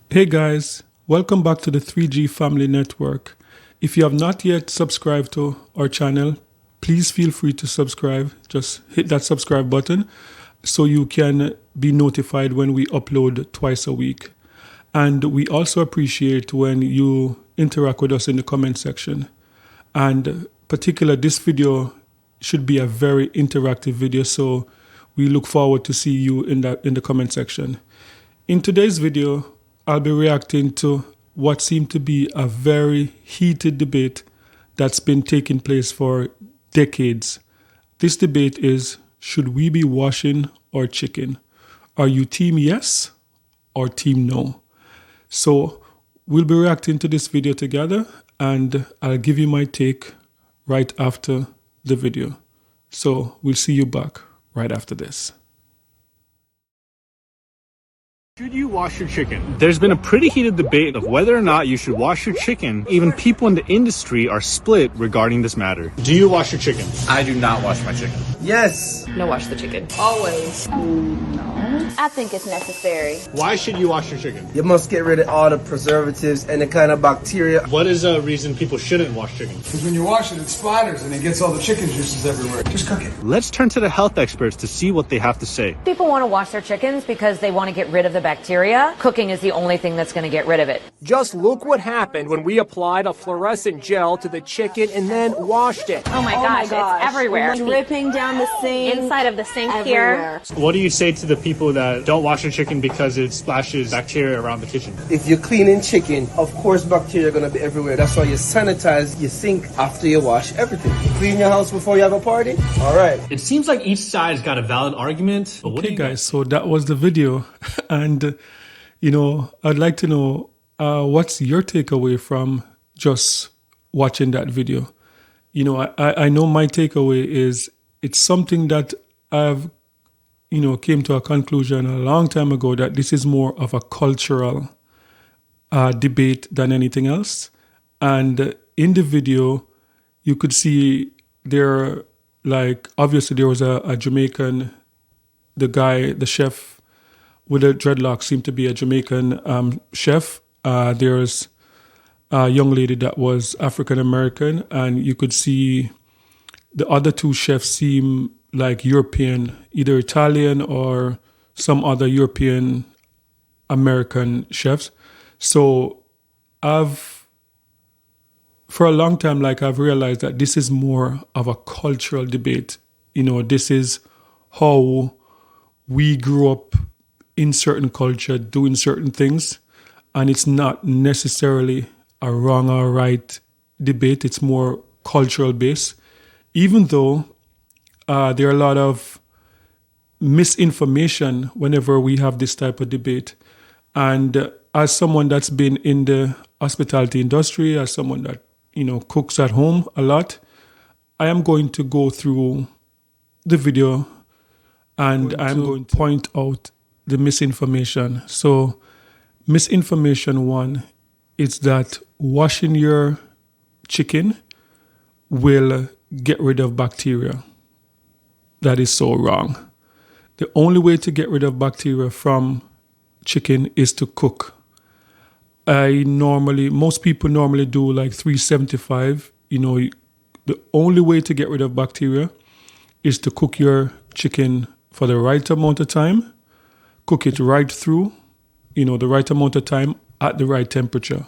Hey guys, welcome back to the 3G Family Network. If you have not yet subscribed to our channel, please feel free to subscribe. Just hit that subscribe button so you can be notified when we upload twice a week. And we also appreciate when you interact with us in the comment section. And particular, this video should be a very interactive video, so we look forward to see you in the comment section. In today's video, I'll be reacting to what seemed to be a very heated debate that's been taking place for decades. This debate is, should we be washing our chicken? Are you team yes or team no? So we'll be reacting to this video together, and I'll give you my take right after the video. So we'll see you back right after this. Should you wash your chicken? There's been a pretty heated debate of whether or not you should wash your chicken. Even people in the industry are split regarding this matter. Do you wash your chicken? I do not wash my chicken. Yes. No, wash the chicken. Always. I think it's necessary. Why should you wash your chicken? You must get rid of all the preservatives and the kind of bacteria. What is a reason people shouldn't wash chicken? Because when you wash it, it splatters and it gets all the chicken juices everywhere. Just cook it. Let's turn to the health experts to see what they have to say. People want to wash their chickens because they want to get rid of the bacteria. Cooking is the only thing that's going to get rid of it. Just look what happened when we applied a fluorescent gel to the chicken and then washed it. Oh my gosh, it's everywhere. Dripping down the sink. Inside of the sink Everywhere. here. What do you say to the people that don't wash their chicken because it splashes bacteria around the kitchen? If you're cleaning chicken, of course bacteria are going to be everywhere. That's why you sanitize your sink after you wash everything. You clean your house before you have a party? All right. It seems like each side's got a valid argument. But what do Okay you guys, so that was the video. And I'd like to know what's your takeaway from just watching that video. I know my takeaway is it's something that I've came to a conclusion a long time ago, that this is more of a cultural debate than anything else. And in the video, you could see obviously there was a Jamaican, the chef with the dreadlocks seemed to be a Jamaican chef. There's a young lady that was African American, and you could see the other two chefs seem like European, either Italian or some other European American chefs. So for a long time, I've realized that this is more of a cultural debate. This is how we grew up in certain culture doing certain things, and it's not necessarily a wrong or right debate. It's more cultural based, even though there are a lot of misinformation whenever we have this type of debate. And as someone that's been in the hospitality industry, as someone that cooks at home a lot, I am going to go through the video and I'm going to point out the misinformation. So misinformation one is that washing your chicken will get rid of bacteria. That is so wrong. The only way to get rid of bacteria from chicken is to cook. Most people normally do 375. The only way to get rid of bacteria is to cook your chicken for the right amount of time, cook it right through, the right amount of time at the right temperature.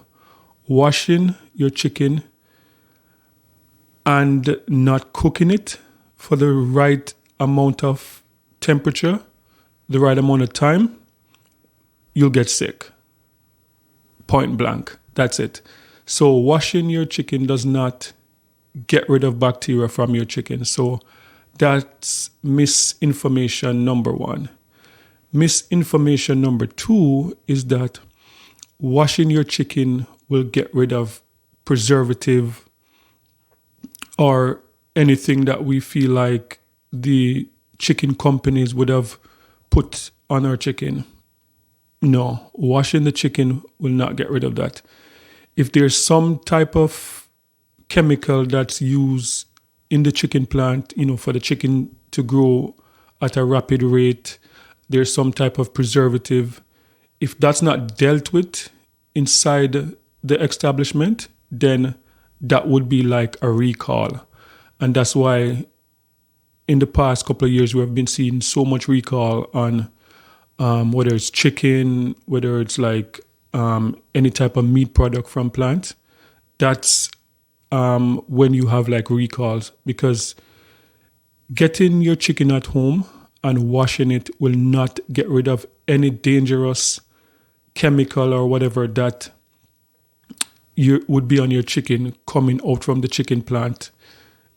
Washing your chicken and not cooking it for the right amount of temperature, the right amount of time, you'll get sick. Point blank. That's it. So washing your chicken does not get rid of bacteria from your chicken. So that's misinformation number one. Misinformation number two is that washing your chicken will get rid of preservative or anything that we feel like the chicken companies would have put on our chicken. No, washing the chicken will not get rid of that. If there's some type of chemical that's used in the chicken plant, for the chicken to grow at a rapid rate, there's some type of preservative if that's not dealt with inside the establishment, then that would be like a recall. And that's why in the past couple of years we have been seeing so much recall on whether it's chicken, whether it's like any type of meat product from plants. That's when you have like recalls, because getting your chicken at home and washing it will not get rid of any dangerous chemical or whatever that would be on your chicken coming out from the chicken plant.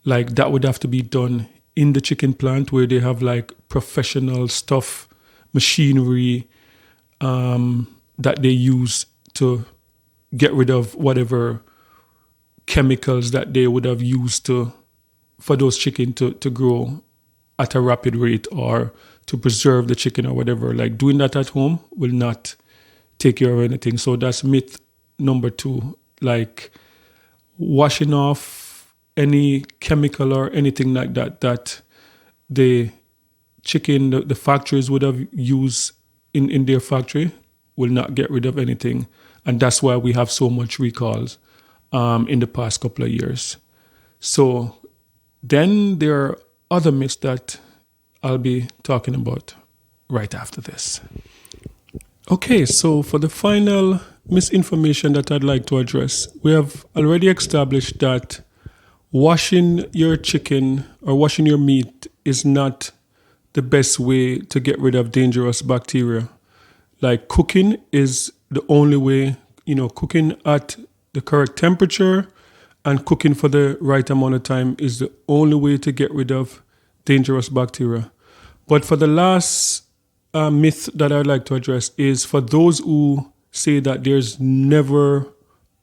Like that would have to be done in the chicken plant where they have like professional stuff, machinery that they use to get rid of whatever chemicals that they would have used for those chicken to grow at a rapid rate or to preserve the chicken or whatever. Like doing that at home will not take care of anything. So that's myth number 2. Like washing off any chemical or anything like that the chicken, the factories would have used in their factory will not get rid of anything. And that's why we have so much recalls in the past couple of years. So then there are other myths that I'll be talking about right after this. Okay, so for the final misinformation that I'd like to address, we have already established that washing your chicken or washing your meat is not the best way to get rid of dangerous bacteria. Like cooking is the only way, cooking at the correct temperature and cooking for the right amount of time is the only way to get rid of dangerous bacteria. But for the last myth that I'd like to address is for those who say that there's never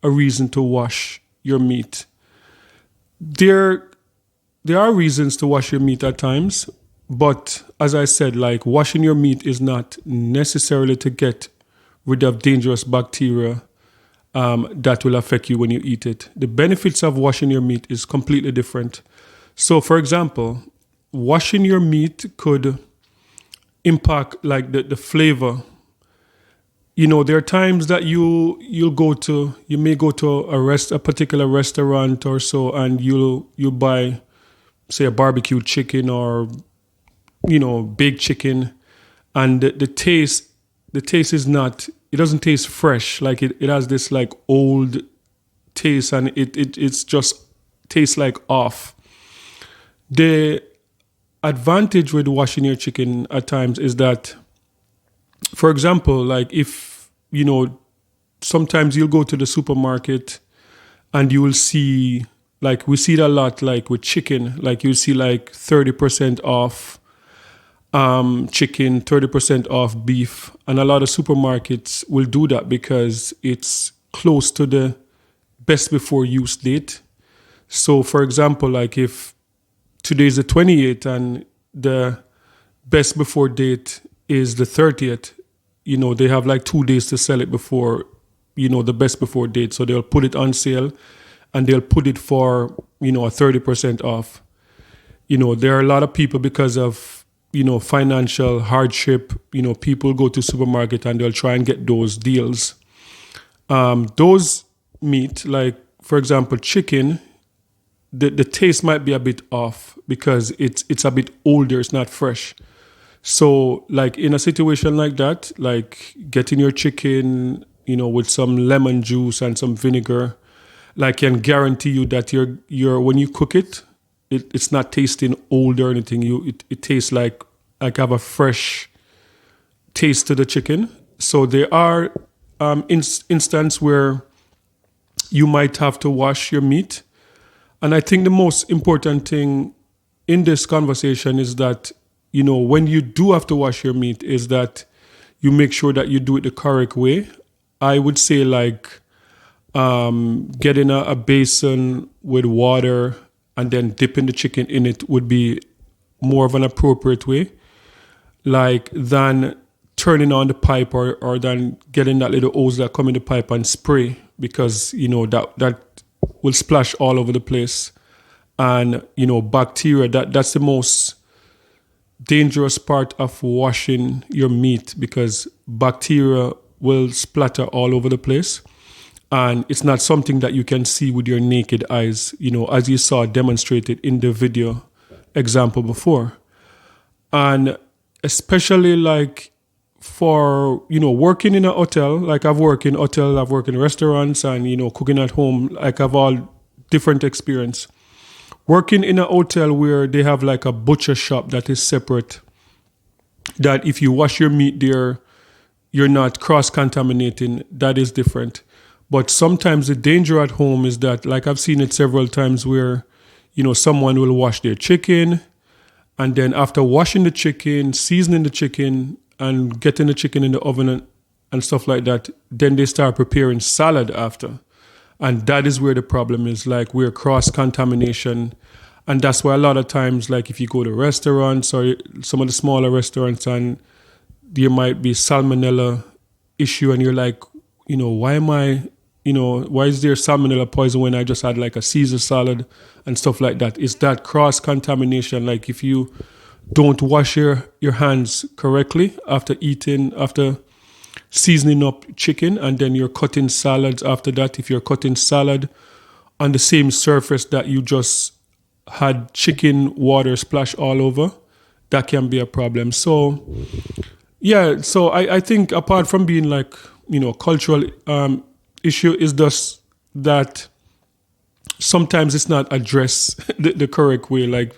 a reason to wash your meat. There are reasons to wash your meat at times, but as I said, like washing your meat is not necessarily to get rid of dangerous bacteria that will affect you when you eat it. The benefits of washing your meat is completely different. So, for example, washing your meat could impact like the flavor. There are times that you may go to a particular restaurant or so, and you'll buy, say, a barbecue chicken or baked chicken, and the taste is not. It doesn't taste fresh. Like it has this like old taste, and it's just tastes like off. The advantage with washing your chicken at times is that, for example, like if, sometimes you'll go to the supermarket and you will see, like we see it a lot, like with chicken, like you'll see like 30% off chicken, 30% off beef. And a lot of supermarkets will do that because it's close to the best before use date. So for example, like if today's the 28th and the best before date is the 30th, they have like 2 days to sell it before, the best before date. So they'll put it on sale and they'll put it for, a 30% off. There are a lot of people because of, financial hardship, people go to supermarket and they'll try and get those deals. Those meat, like for example, chicken, the taste might be a bit off because it's a bit older, it's not fresh. So like in a situation like that, like getting your chicken, with some lemon juice and some vinegar, like can guarantee you that your when you cook it, it's not tasting old or anything. It tastes like have a fresh taste to the chicken. So there are instances where you might have to wash your meat. And I think the most important thing in this conversation is that, when you do have to wash your meat, is that you make sure that you do it the correct way. I would say like getting a basin with water and then dipping the chicken in it would be more of an appropriate way, like than turning on the pipe or than getting that little hose that come in the pipe and spray, because, that will splash all over the place. And, bacteria, that's the most dangerous part of washing your meat, because bacteria will splatter all over the place. And it's not something that you can see with your naked eyes, as you saw demonstrated in the video example before. And especially like for, working in a hotel, like I've worked in hotels, I've worked in restaurants and, cooking at home, like I've all different experience. Working in a hotel where they have like a butcher shop that is separate, that if you wash your meat there, you're not cross-contaminating, that is different. But sometimes the danger at home is that, like I've seen it several times where, someone will wash their chicken and then after washing the chicken, seasoning the chicken and getting the chicken in the oven and stuff like that, then they start preparing salad after. And that is where the problem is, like we're cross-contamination. And that's why a lot of times, like if you go to restaurants or some of the smaller restaurants and there might be salmonella issue and you're like, why is there salmonella poison when I just had like a Caesar salad and stuff like that? It's that cross-contamination. Like if you don't wash your hands correctly after seasoning up chicken and then you're cutting salads after that, if you're cutting salad on the same surface that you just had chicken water splash all over, that can be a problem. So, yeah, so I think apart from being like, cultural issue is just that sometimes it's not addressed the correct way. Like,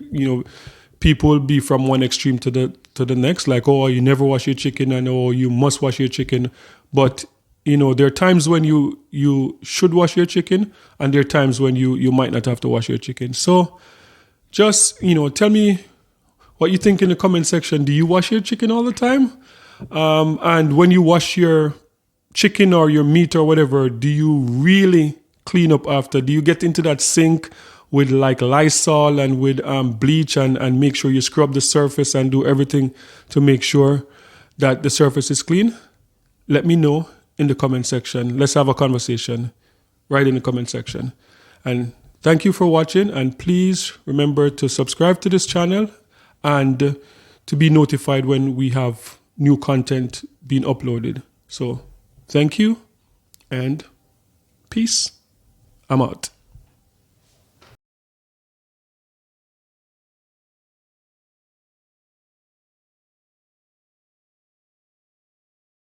people will be from one extreme to the next, like, oh, you never wash your chicken and oh, you must wash your chicken. But, there are times when you should wash your chicken and there are times when you might not have to wash your chicken. So just, tell me what you think in the comment section. Do you wash your chicken all the time? And when you wash your chicken or your meat or whatever, do you really clean up after? Do you get into that sink with like Lysol and with bleach and make sure you scrub the surface and do everything to make sure that the surface is clean? Let me know in the comment section. Let's have a conversation right in the comment section. And thank you for watching. And please remember to subscribe to this channel and to be notified when we have new content being uploaded. So thank you and peace. I'm out.